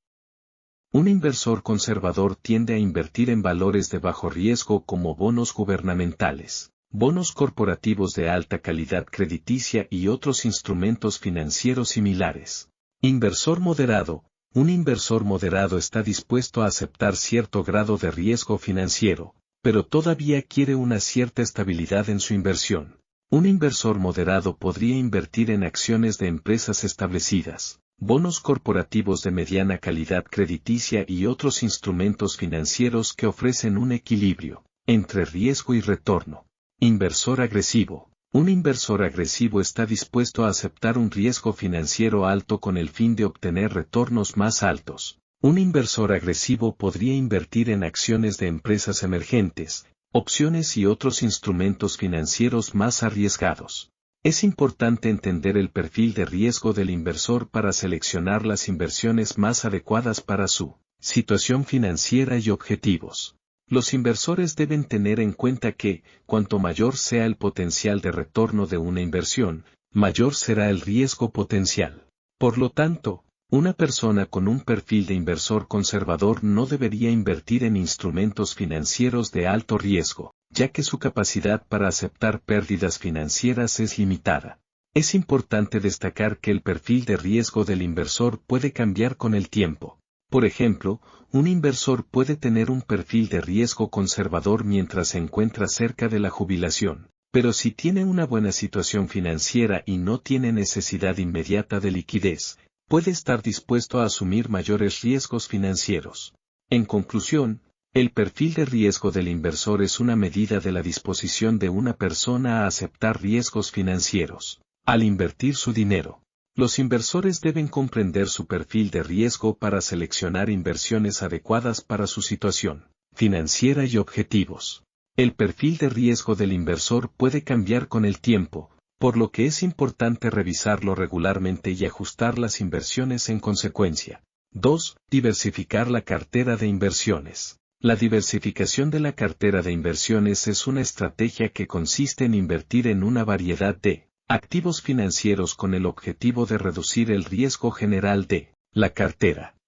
Un inversor conservador tiende a invertir en valores de bajo riesgo como bonos gubernamentales, bonos corporativos de alta calidad crediticia y otros instrumentos financieros similares. Inversor moderado. Un inversor moderado está dispuesto a aceptar cierto grado de riesgo financiero, pero todavía quiere una cierta estabilidad en su inversión. Un inversor moderado podría invertir en acciones de empresas establecidas, bonos corporativos de mediana calidad crediticia y otros instrumentos financieros que ofrecen un equilibrio entre riesgo y retorno. Inversor agresivo. Un inversor agresivo está dispuesto a aceptar un riesgo financiero alto con el fin de obtener retornos más altos. Un inversor agresivo podría invertir en acciones de empresas emergentes, opciones y otros instrumentos financieros más arriesgados. Es importante entender el perfil de riesgo del inversor para seleccionar las inversiones más adecuadas para su situación financiera y objetivos. Los inversores deben tener en cuenta que, cuanto mayor sea el potencial de retorno de una inversión, mayor será el riesgo potencial. Por lo tanto, una persona con un perfil de inversor conservador no debería invertir en instrumentos financieros de alto riesgo, ya que su capacidad para aceptar pérdidas financieras es limitada. Es importante destacar que el perfil de riesgo del inversor puede cambiar con el tiempo. Por ejemplo, un inversor puede tener un perfil de riesgo conservador mientras se encuentra cerca de la jubilación, pero si tiene una buena situación financiera y no tiene necesidad inmediata de liquidez, puede estar dispuesto a asumir mayores riesgos financieros. En conclusión, el perfil de riesgo del inversor es una medida de la disposición de una persona a aceptar riesgos financieros. Al invertir su dinero, los inversores deben comprender su perfil de riesgo para seleccionar inversiones adecuadas para su situación financiera y objetivos. El perfil de riesgo del inversor puede cambiar con el tiempo, por lo que es importante revisarlo regularmente y ajustar las inversiones en consecuencia. 2. Diversificar la cartera de inversiones. La diversificación de la cartera de inversiones es una estrategia que consiste en invertir en una variedad de activos financieros con el objetivo de reducir el riesgo general de la cartera.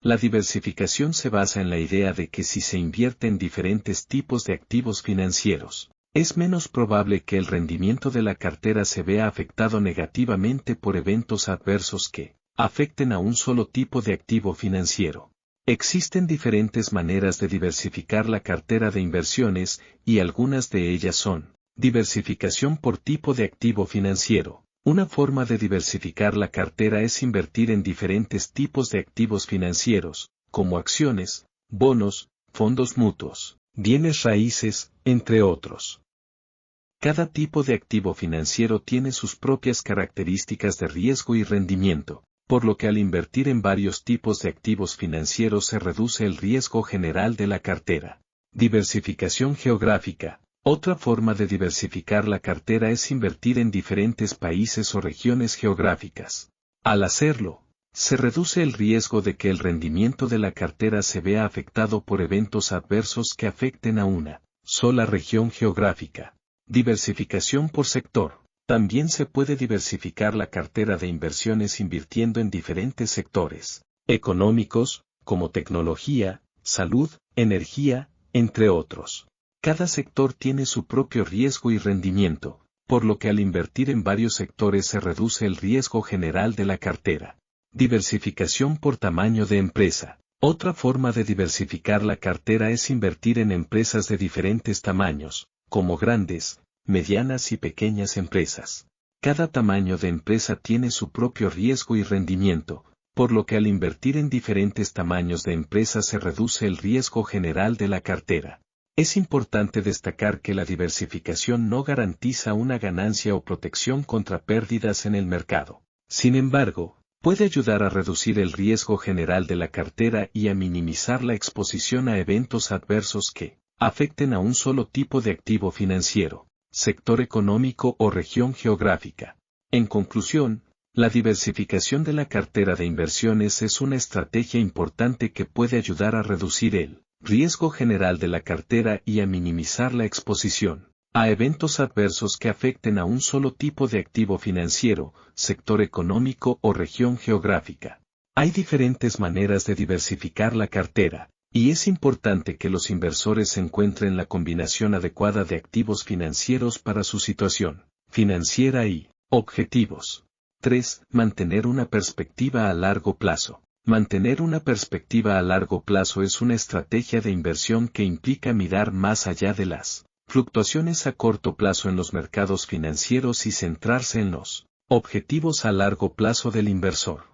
La diversificación se basa en la idea de que si se invierte en diferentes tipos de activos financieros, es menos probable que el rendimiento de la cartera se vea afectado negativamente por eventos adversos que afecten a un solo tipo de activo financiero. Existen diferentes maneras de diversificar la cartera de inversiones, y algunas de ellas son: diversificación por tipo de activo financiero. Una forma de diversificar la cartera es invertir en diferentes tipos de activos financieros, como acciones, bonos, fondos mutuos, bienes raíces, entre otros. Cada tipo de activo financiero tiene sus propias características de riesgo y rendimiento, por lo que al invertir en varios tipos de activos financieros se reduce el riesgo general de la cartera. Diversificación geográfica. Otra forma de diversificar la cartera es invertir en diferentes países o regiones geográficas. Al hacerlo, se reduce el riesgo de que el rendimiento de la cartera se vea afectado por eventos adversos que afecten a una sola región geográfica. Diversificación por sector. También se puede diversificar la cartera de inversiones invirtiendo en diferentes sectores económicos, como tecnología, salud, energía, entre otros. Cada sector tiene su propio riesgo y rendimiento, por lo que al invertir en varios sectores se reduce el riesgo general de la cartera. Diversificación por tamaño de empresa. Otra forma de diversificar la cartera es invertir en empresas de diferentes tamaños, como grandes, medianas y pequeñas empresas. Cada tamaño de empresa tiene su propio riesgo y rendimiento, por lo que al invertir en diferentes tamaños de empresas se reduce el riesgo general de la cartera. Es importante destacar que la diversificación no garantiza una ganancia o protección contra pérdidas en el mercado. Sin embargo, puede ayudar a reducir el riesgo general de la cartera y a minimizar la exposición a eventos adversos que afecten a un solo tipo de activo financiero, sector económico o región geográfica. En conclusión, la diversificación de la cartera de inversiones es una estrategia importante que puede ayudar a reducir el riesgo general de la cartera y a minimizar la exposición a eventos adversos que afecten a un solo tipo de activo financiero, sector económico o región geográfica. Hay diferentes maneras de diversificar la cartera, y es importante que los inversores encuentren la combinación adecuada de activos financieros para su situación financiera y objetivos. 3. Mantener una perspectiva a largo plazo. Mantener una perspectiva a largo plazo es una estrategia de inversión que implica mirar más allá de las fluctuaciones a corto plazo en los mercados financieros y centrarse en los objetivos a largo plazo del inversor.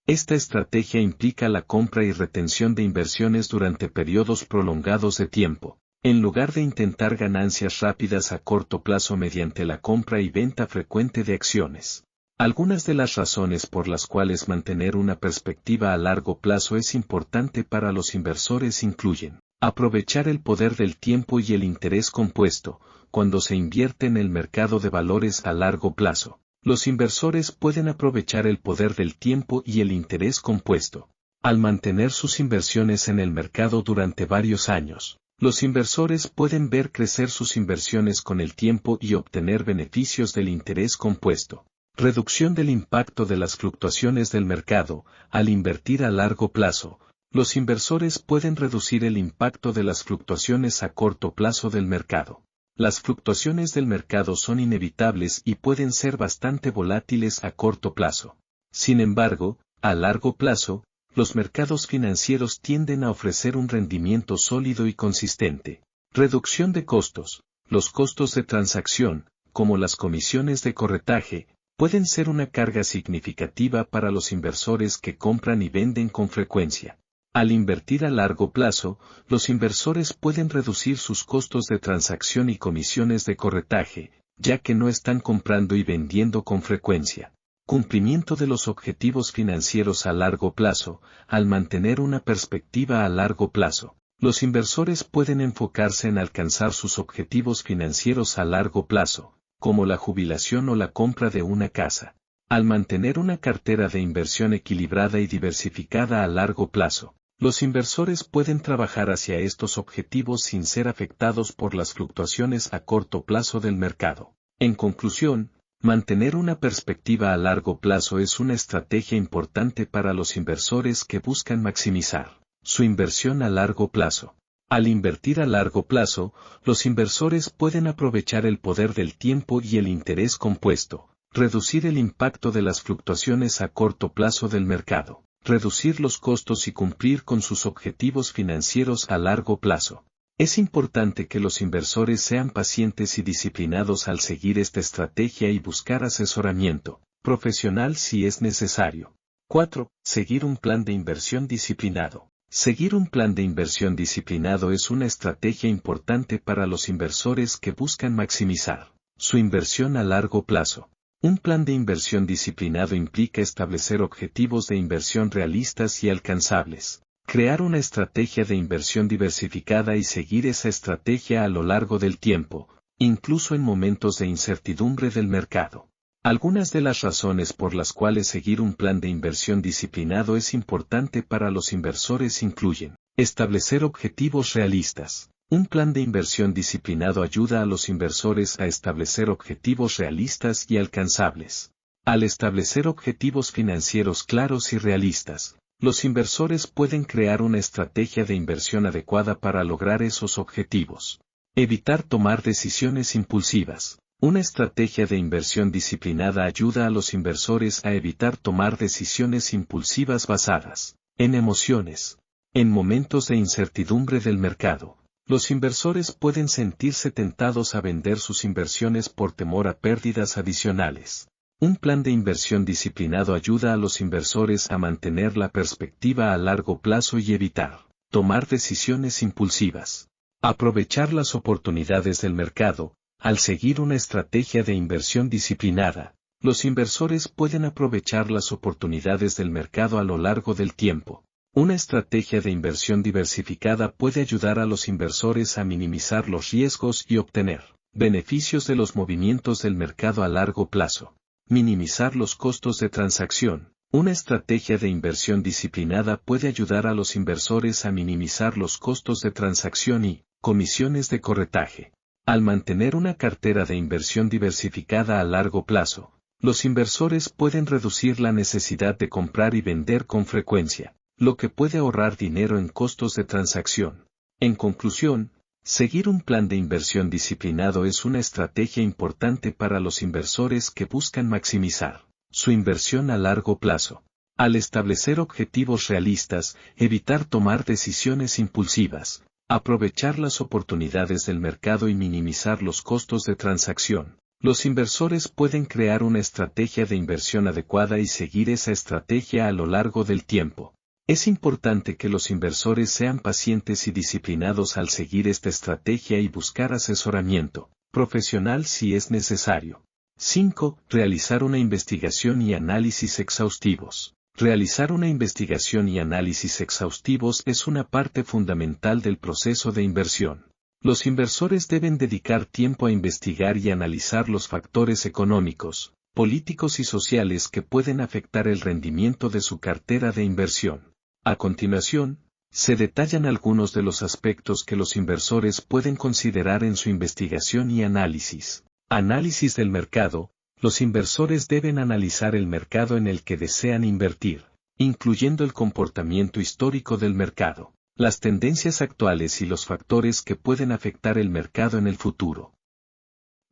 Esta estrategia implica la compra y retención de inversiones durante periodos prolongados de tiempo, en lugar de intentar ganancias rápidas a corto plazo mediante la compra y venta frecuente de acciones. Algunas de las razones por las cuales mantener una perspectiva a largo plazo es importante para los inversores incluyen: aprovechar el poder del tiempo y el interés compuesto. Cuando se invierte en el mercado de valores a largo plazo, los inversores pueden aprovechar el poder del tiempo y el interés compuesto. Al mantener sus inversiones en el mercado durante varios años, los inversores pueden ver crecer sus inversiones con el tiempo y obtener beneficios del interés compuesto. Reducción del impacto de las fluctuaciones del mercado. Al invertir a largo plazo, los inversores pueden reducir el impacto de las fluctuaciones a corto plazo del mercado. Las fluctuaciones del mercado son inevitables y pueden ser bastante volátiles a corto plazo. Sin embargo, a largo plazo, los mercados financieros tienden a ofrecer un rendimiento sólido y consistente. Reducción de costos. Los costos de transacción, como las comisiones de corretaje, pueden ser una carga significativa para los inversores que compran y venden con frecuencia. Al invertir a largo plazo, los inversores pueden reducir sus costos de transacción y comisiones de corretaje, ya que no están comprando y vendiendo con frecuencia. Cumplimiento de los objetivos financieros a largo plazo. Al mantener una perspectiva a largo plazo, los inversores pueden enfocarse en alcanzar sus objetivos financieros a largo plazo, como la jubilación o la compra de una casa. Al mantener una cartera de inversión equilibrada y diversificada a largo plazo, los inversores pueden trabajar hacia estos objetivos sin ser afectados por las fluctuaciones a corto plazo del mercado. En conclusión, mantener una perspectiva a largo plazo es una estrategia importante para los inversores que buscan maximizar su inversión a largo plazo. Al invertir a largo plazo, los inversores pueden aprovechar el poder del tiempo y el interés compuesto, reducir el impacto de las fluctuaciones a corto plazo del mercado, reducir los costos y cumplir con sus objetivos financieros a largo plazo. Es importante que los inversores sean pacientes y disciplinados al seguir esta estrategia y buscar asesoramiento profesional si es necesario. 4. Seguir un plan de inversión disciplinado. Seguir un plan de inversión disciplinado es una estrategia importante para los inversores que buscan maximizar su inversión a largo plazo. Un plan de inversión disciplinado implica establecer objetivos de inversión realistas y alcanzables, crear una estrategia de inversión diversificada y seguir esa estrategia a lo largo del tiempo, incluso en momentos de incertidumbre del mercado. Algunas de las razones por las cuales seguir un plan de inversión disciplinado es importante para los inversores incluyen: establecer objetivos realistas. Un plan de inversión disciplinado ayuda a los inversores a establecer objetivos realistas y alcanzables. Al establecer objetivos financieros claros y realistas, los inversores pueden crear una estrategia de inversión adecuada para lograr esos objetivos. Evitar tomar decisiones impulsivas. Una estrategia de inversión disciplinada ayuda a los inversores a evitar tomar decisiones impulsivas basadas en emociones. En momentos de incertidumbre del mercado, los inversores pueden sentirse tentados a vender sus inversiones por temor a pérdidas adicionales. Un plan de inversión disciplinado ayuda a los inversores a mantener la perspectiva a largo plazo y evitar tomar decisiones impulsivas. Aprovechar las oportunidades del mercado. Al seguir una estrategia de inversión disciplinada, los inversores pueden aprovechar las oportunidades del mercado a lo largo del tiempo. Una estrategia de inversión diversificada puede ayudar a los inversores a minimizar los riesgos y obtener beneficios de los movimientos del mercado a largo plazo. Minimizar los costos de transacción. Una estrategia de inversión disciplinada puede ayudar a los inversores a minimizar los costos de transacción y comisiones de corretaje. Al mantener una cartera de inversión diversificada a largo plazo, los inversores pueden reducir la necesidad de comprar y vender con frecuencia, lo que puede ahorrar dinero en costos de transacción. En conclusión, seguir un plan de inversión disciplinado es una estrategia importante para los inversores que buscan maximizar su inversión a largo plazo. Al establecer objetivos realistas, evitar tomar decisiones impulsivas, aprovechar las oportunidades del mercado y minimizar los costos de transacción, los inversores pueden crear una estrategia de inversión adecuada y seguir esa estrategia a lo largo del tiempo. Es importante que los inversores sean pacientes y disciplinados al seguir esta estrategia y buscar asesoramiento profesional si es necesario. 5. Realizar una investigación y análisis exhaustivos. Realizar una investigación y análisis exhaustivos es una parte fundamental del proceso de inversión. Los inversores deben dedicar tiempo a investigar y analizar los factores económicos, políticos y sociales que pueden afectar el rendimiento de su cartera de inversión. A continuación, se detallan algunos de los aspectos que los inversores pueden considerar en su investigación y análisis. Análisis del mercado. Los inversores deben analizar el mercado en el que desean invertir, incluyendo el comportamiento histórico del mercado, las tendencias actuales y los factores que pueden afectar el mercado en el futuro.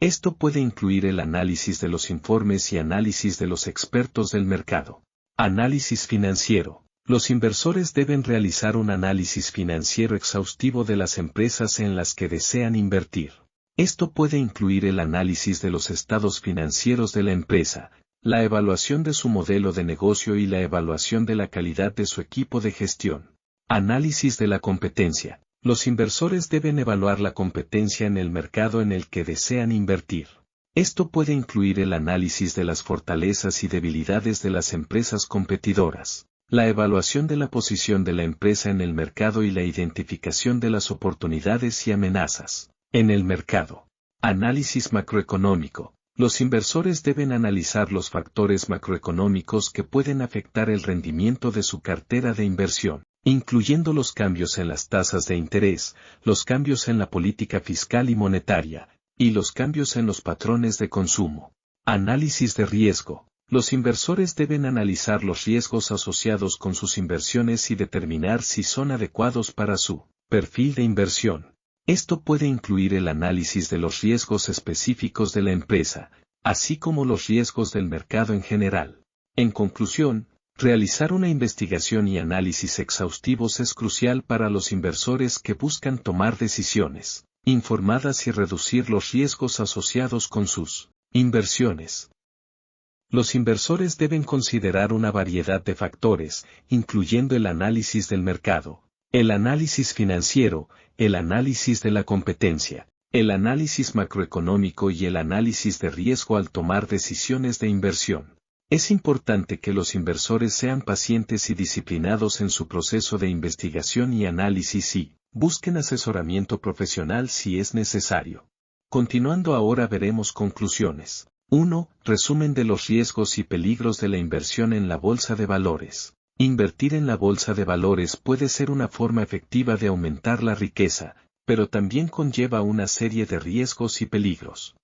Esto puede incluir el análisis de los informes y análisis de los expertos del mercado. Análisis financiero. Los inversores deben realizar un análisis financiero exhaustivo de las empresas en las que desean invertir. Esto puede incluir el análisis de los estados financieros de la empresa, la evaluación de su modelo de negocio y la evaluación de la calidad de su equipo de gestión. Análisis de la competencia. Los inversores deben evaluar la competencia en el mercado en el que desean invertir. Esto puede incluir el análisis de las fortalezas y debilidades de las empresas competidoras, la evaluación de la posición de la empresa en el mercado y la identificación de las oportunidades y amenazas en el mercado. Análisis macroeconómico. Los inversores deben analizar los factores macroeconómicos que pueden afectar el rendimiento de su cartera de inversión, incluyendo los cambios en las tasas de interés, los cambios en la política fiscal y monetaria, y los cambios en los patrones de consumo. Análisis de riesgo. Los inversores deben analizar los riesgos asociados con sus inversiones y determinar si son adecuados para su perfil de inversión. Esto puede incluir el análisis de los riesgos específicos de la empresa, así como los riesgos del mercado en general. En conclusión, realizar una investigación y análisis exhaustivos es crucial para los inversores que buscan tomar decisiones informadas y reducir los riesgos asociados con sus inversiones. Los inversores deben considerar una variedad de factores, incluyendo el análisis del mercado, el análisis financiero, el análisis de la competencia, el análisis macroeconómico y el análisis de riesgo al tomar decisiones de inversión. Es importante que los inversores sean pacientes y disciplinados en su proceso de investigación y análisis y busquen asesoramiento profesional si es necesario. Continuando ahora veremos conclusiones. 1. Resumen de los riesgos y peligros de la inversión en la bolsa de valores. Invertir en la bolsa de valores puede ser una forma efectiva de aumentar la riqueza, pero también conlleva una serie de riesgos y peligros.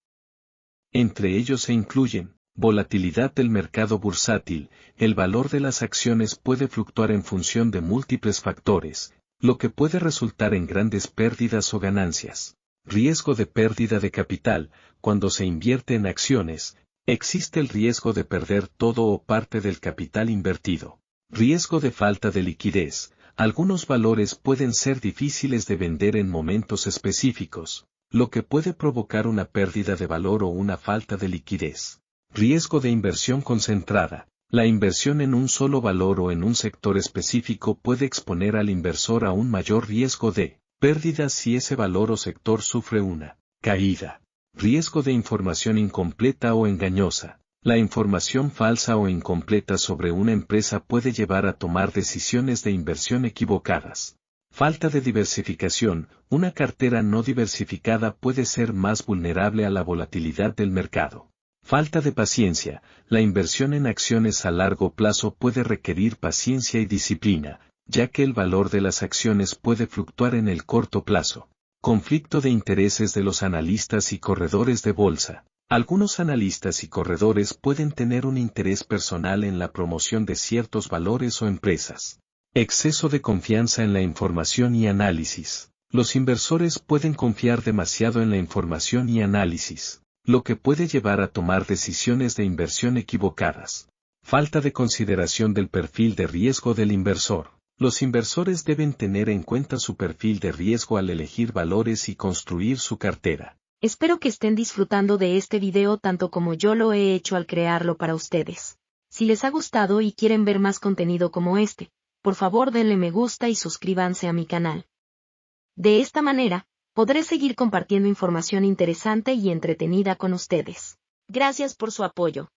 Entre ellos se incluyen volatilidad del mercado bursátil. El valor de las acciones puede fluctuar en función de múltiples factores, lo que puede resultar en grandes pérdidas o ganancias. Riesgo de pérdida de capital. Cuando se invierte en acciones, existe el riesgo de perder todo o parte del capital invertido. Riesgo de falta de liquidez. Algunos valores pueden ser difíciles de vender en momentos específicos, lo que puede provocar una pérdida de valor o una falta de liquidez. Riesgo de inversión concentrada. La inversión en un solo valor o en un sector específico puede exponer al inversor a un mayor riesgo de pérdidas si ese valor o sector sufre una caída. Riesgo de información incompleta o engañosa. La información falsa o incompleta sobre una empresa puede llevar a tomar decisiones de inversión equivocadas. Falta de diversificación. Una cartera no diversificada puede ser más vulnerable a la volatilidad del mercado. Falta de paciencia. La inversión en acciones a largo plazo puede requerir paciencia y disciplina, ya que el valor de las acciones puede fluctuar en el corto plazo. Conflicto de intereses de los analistas y corredores de bolsa. Algunos analistas y corredores pueden tener un interés personal en la promoción de ciertos valores o empresas. Exceso de confianza en la información y análisis. Los inversores pueden confiar demasiado en la información y análisis, lo que puede llevar a tomar decisiones de inversión equivocadas. Falta de consideración del perfil de riesgo del inversor. Los inversores deben tener en cuenta su perfil de riesgo al elegir valores y construir su cartera. Espero que estén disfrutando de este video tanto como yo lo he hecho al crearlo para ustedes. Si les ha gustado y quieren ver más contenido como este, por favor denle me gusta y suscríbanse a mi canal. De esta manera, podré seguir compartiendo información interesante y entretenida con ustedes. Gracias por su apoyo.